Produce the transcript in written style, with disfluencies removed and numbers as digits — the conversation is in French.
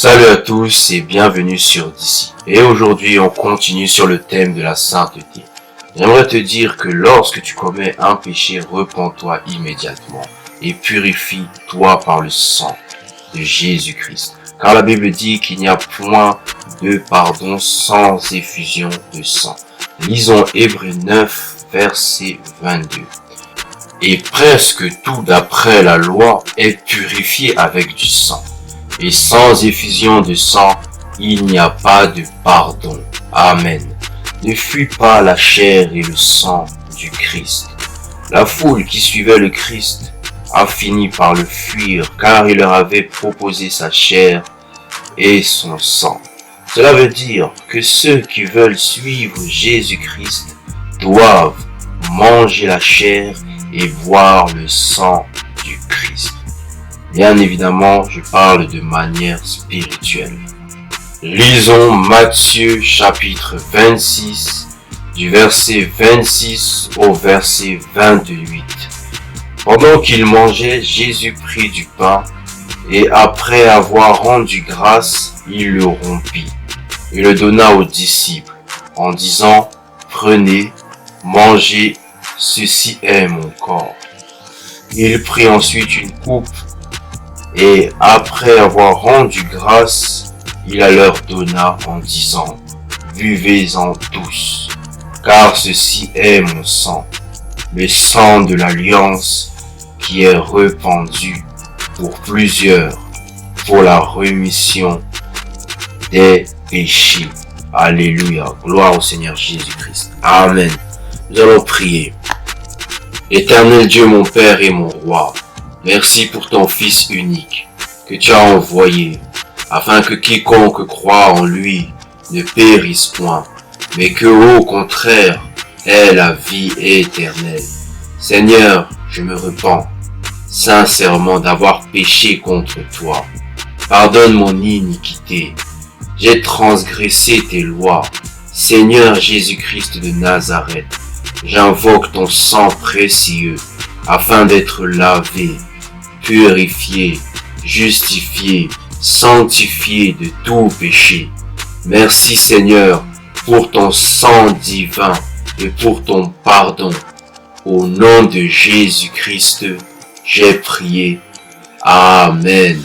Salut à tous et bienvenue sur d'ici. Et aujourd'hui on continue sur le thème de la sainteté. J'aimerais te dire que lorsque tu commets un péché, repens-toi immédiatement et purifie-toi par le sang de Jésus-Christ. Car la Bible dit qu'il n'y a point de pardon sans effusion de sang. Lisons Hébreux 9, verset 22. Et presque tout d'après la loi est purifié avec du sang. Et sans effusion de sang, il n'y a pas de pardon. Amen. Ne fuis pas la chair et le sang du Christ. La foule qui suivait le Christ a fini par le fuir car il leur avait proposé sa chair et son sang. Cela veut dire que ceux qui veulent suivre Jésus-Christ doivent manger la chair et boire le sang du Christ. Bien évidemment, je parle de manière spirituelle. Lisons Matthieu chapitre 26, du verset 26 au verset 28. Pendant qu'il mangeait, Jésus prit du pain, et après avoir rendu grâce, il le rompit, et le donna aux disciples, en disant, « Prenez, mangez, ceci est mon corps. » Il prit ensuite une coupe, et après avoir rendu grâce, il la leur donna en disant, « Buvez-en tous, car ceci est mon sang, le sang de l'alliance qui est répandu pour plusieurs, pour la rémission des péchés. » Alléluia. Gloire au Seigneur Jésus-Christ. Amen. Nous allons prier. Éternel Dieu, mon Père et mon Roi, merci pour ton Fils unique que tu as envoyé, afin que quiconque croit en lui ne périsse point, mais que au contraire ait la vie éternelle. Seigneur, je me repens sincèrement d'avoir péché contre toi. Pardonne mon iniquité. J'ai transgressé tes lois. Seigneur Jésus-Christ de Nazareth, j'invoque ton sang précieux afin d'être lavé, purifié, justifié, sanctifié de tout péché. Merci Seigneur pour ton sang divin et pour ton pardon. Au nom de Jésus-Christ, j'ai prié. Amen.